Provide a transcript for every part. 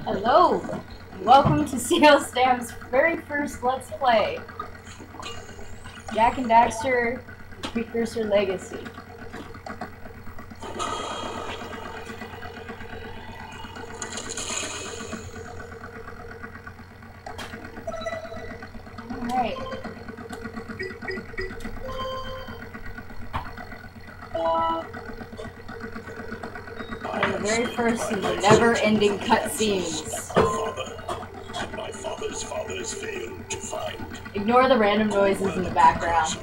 Hello! Welcome to CL Stam's very first Let's Play. Jak and Daxter, Precursor Legacy. Alright. And the very first of the never-ending cutscenes. My father's fathers failed to find. Ignore the random noises in the background.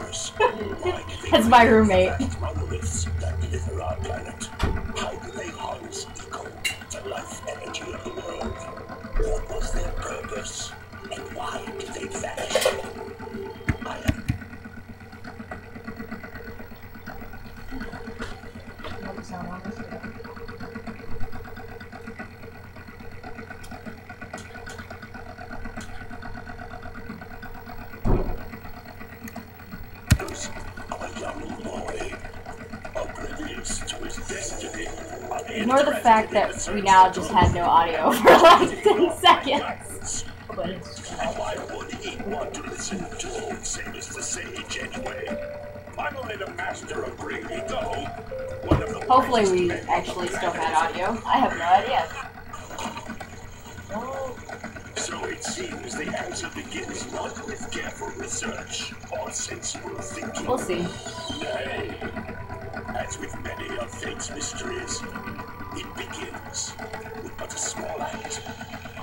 That's my roommate. Monoliths that litter our planet. How do they harness eco, the life energy of the world? What was their purpose? And why did they vanish? Ignore the fact that we now just had no audio for like 10 seconds. Why would he want to listen to old Samus the Sage anyway? I'm only the master of bringing though. Hopefully we actually still had audio. I have no idea. So it seems the answer begins not with careful research or sensible thinking. We'll see. Nay, as with many of fate's mysteries, it begins with but a small act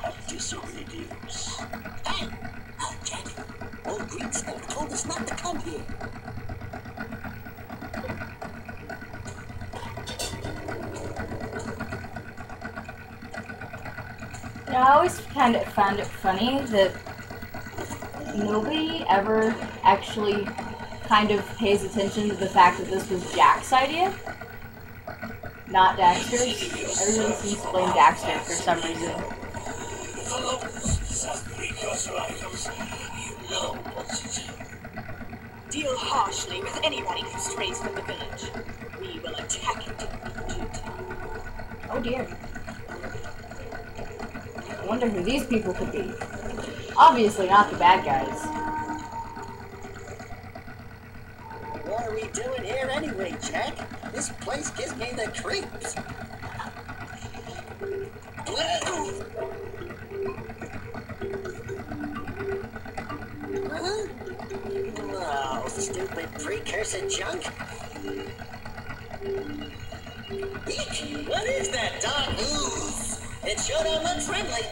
of disobedience. Hey! Oh, Jack, old Green Smoke told us not to come here. I always kind of found it funny that nobody ever actually kind of pays attention to the fact that this was Jak's idea, not Daxter's. Everybody seems to blame Daxter for some reason. Deal harshly with anybody who strays from the village. We will attack it in due time. Oh dear. I wonder who these people could be. Obviously not the bad guys. What are we doing here anyway, Jack? This place gives me the creeps. Huh? Oh, stupid precursor junk. Eek! What is that, dog? It sure don't look friendly.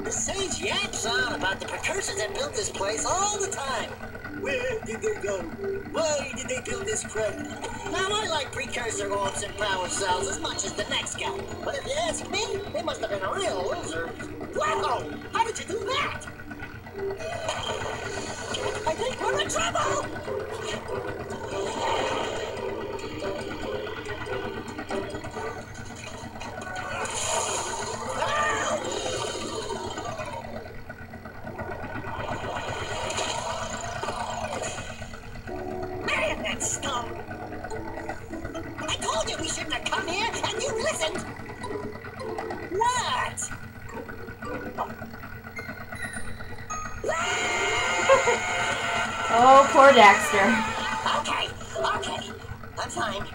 The sage yaps on about the precursors that built this place all the time. Where did they go? Why did they build this crap? Now, I like precursor orbs and power cells as much as the next guy. But if you ask me, they must have been a real loser. Wow! How did you do that? I think we're in trouble! Man, that scum! I told you we shouldn't have come here, and you listened! What? Oh, poor Daxter. Okay. I'm fine.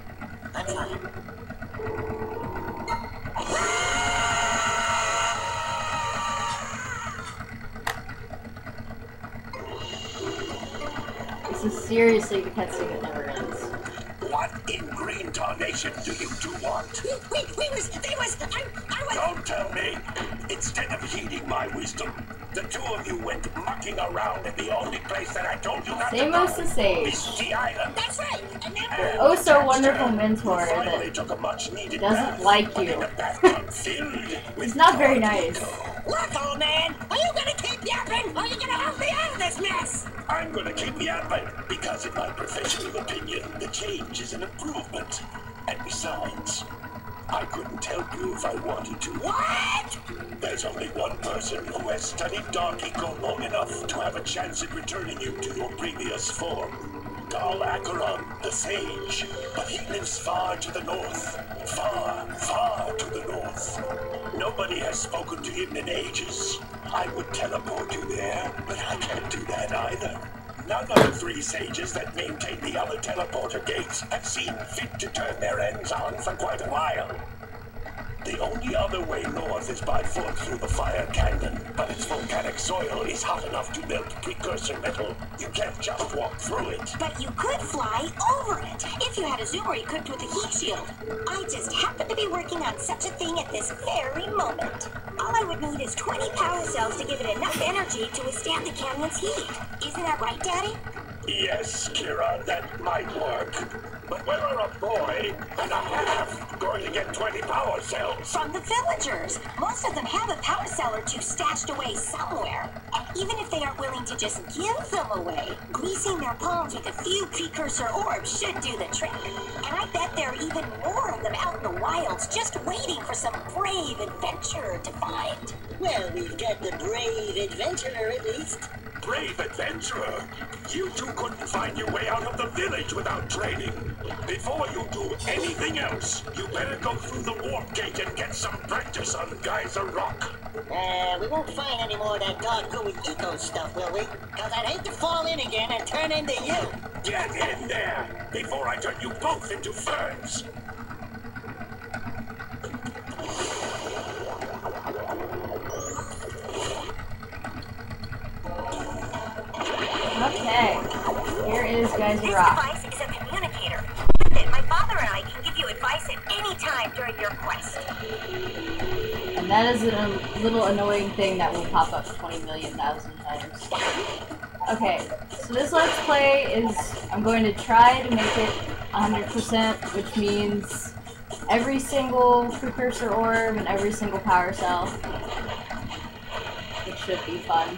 This is seriously the cutscene that never ends. What in green tarnation do you two want? I was... Don't tell me! Instead of heeding my wisdom, the two of you went mucking around in the only place that I told you not to go. Samos the Sage. Misty Island. That's right. And then... Your oh so wonderful mentor Finally that took a much-needed doesn't bath, like but you. in a bathtub filled with He's not very nice. Look, old man, are you gonna keep yapping, or are you gonna help me out of this mess? I'm gonna keep yapping, because in my professional opinion, the change is an improvement. And besides, I couldn't help you if I wanted to. What? There's only one person who has studied Dark Eco long enough to have a chance at returning you to your previous form. Gal Acheron, the Sage, but he lives far to the north. Far, far to the north. spoken to him in ages. I would teleport you there, but I can't do that either. None of the 3 sages that maintain the other teleporter gates have seen fit to turn their ends on for quite a while. The only other way north is by foot through the fire canyon, but its volcanic soil is hot enough to melt precursor metal. You can't just walk through it. But you could fly over it if you had a zoomer equipped with a heat shield. I just happen to be working on such a thing at this very moment. All I would need is 20 power cells to give it enough energy to withstand the canyon's heat. Isn't that right, Daddy? Yes, Kira, that might work. But where are a boy and a half going to get 20 power cells? From the villagers. Most of them have a power cell or 2 stashed away somewhere. And even if they aren't willing to just give them away, greasing their palms with a few precursor orbs should do the trick. And I bet there are even more of them out in the wilds just waiting for some brave adventurer to find. Well, we've got the brave adventurer at least. Brave adventurer! You two couldn't find your way out of the village without training. Before you do anything else, you better go through the warp gate and get some practice on Geyser Rock. We won't find any more of that dog gooey eco stuff, will we? Cause I'd hate to fall in again and turn into you. Get in there before I turn you both into ferns. Okay, here is Geyser This Rock. device is a communicator. With it, my father and I can give you advice at any time during your quest. And that is a little annoying thing that will pop up 20 million thousand times. Okay, so this Let's Play is, I'm going to try to make it 100%, which means every single precursor orb and every single power cell, which should be fun.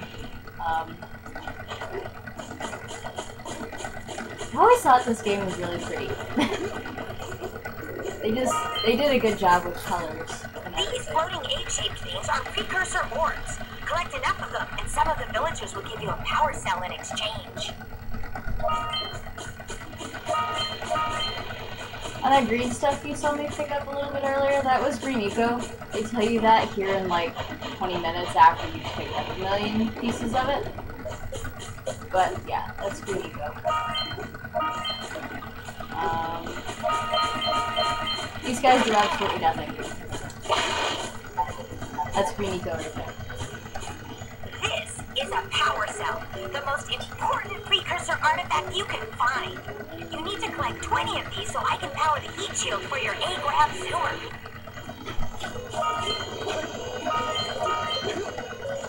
I always thought this game was really pretty. They did a good job with colors. These floating egg-shaped things are precursor orbs. Collect enough of them, and some of the villagers will give you a power cell in exchange. And that green stuff you saw me pick up a little bit earlier, that was green eco. They tell you that here in like 20 minutes after you pick up a million pieces of it. But yeah, that's green eco. These guys do absolutely nothing. That's green eco right there. This is a power cell, the most important precursor artifact you can find. You need to collect 20 of these so I can power the heat shield for your A-grab zoomer.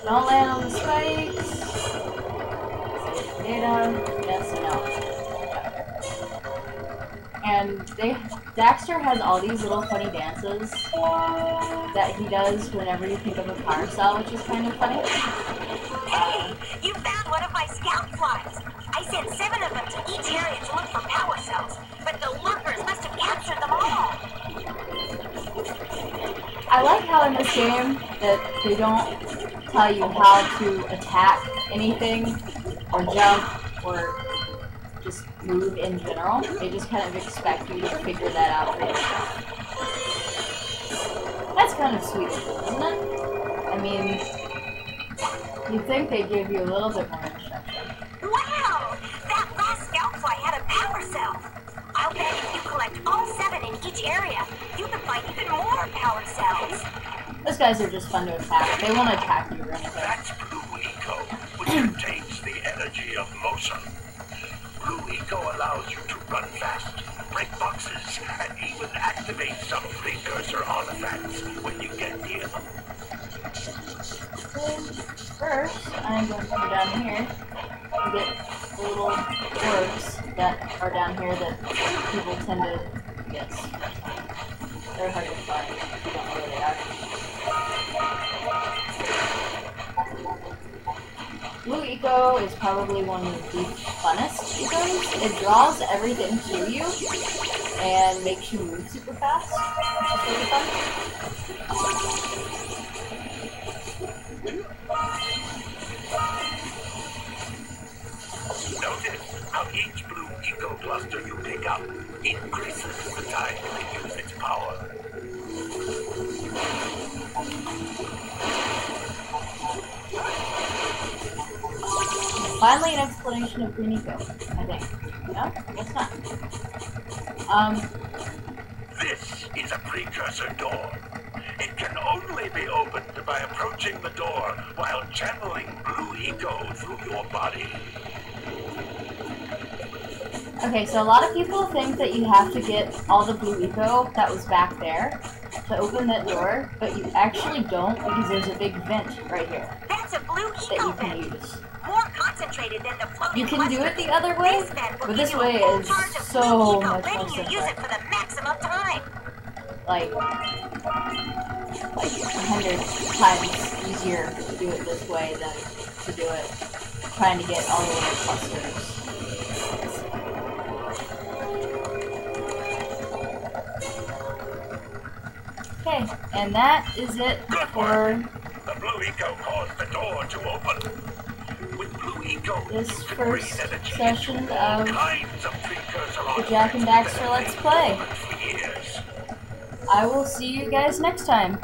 Don't land on the spikes. Data, yes and no. And Daxter has all these little funny dances that he does whenever you pick up a power cell, which is kind of funny. Hey, you found one of my scout flies. I sent 7 of them to each area to look for power cells, but the lurkers must have captured them all. I like how in this game that they don't tell you how to attack anything or jump or just move in general. They just kind of expect you to figure that out for yourself. That's kind of sweet, isn't it? I mean, you'd think they'd give you a little bit more instruction. Wow! That last scout fly had a power cell. I'll bet if you collect all 7 in each area, you can find even more power cells. Those guys are just fun to attack. They won't attack you or anything. That's Blue Eco, which contains the energy of motion. Blue Eco allows you to run fast, break boxes, and even activate some precursor artifacts when you get near them. First, I'm going to go down here and get the little orbs that are down here that people tend to miss. They're hard to find if you don't know where they are. Blue Eco is probably one of the funnest ecos. It draws everything to you and makes you move super fast, which is really fun. Notice how each Blue Eco cluster you pick up increases the time you can use its power. finally an explanation of Green Eco, I think. No? I guess not. This is a precursor door. It can only be opened by approaching the door while channeling blue eco through your body. Okay, so a lot of people think that you have to get all the blue eco that was back there to open that door, but you actually don't because there's a big vent right here That's a blue that eco you can vent. use. More concentrated than the floating You can do cluster. it the other way, This vent will but give this you way a full is charge of so blue eco, much more letting you use simpler. it for the maximum time. Like 100 times easier to do it this way than to do it trying to get all the little clusters. Okay, and that is it for The blue eco caused the door to open. With blue eco, this you can first breathe energy session into all of kinds of precursor the Jack and artifacts Daxter that Let's have Play. been dormant for years. I will see you guys next time.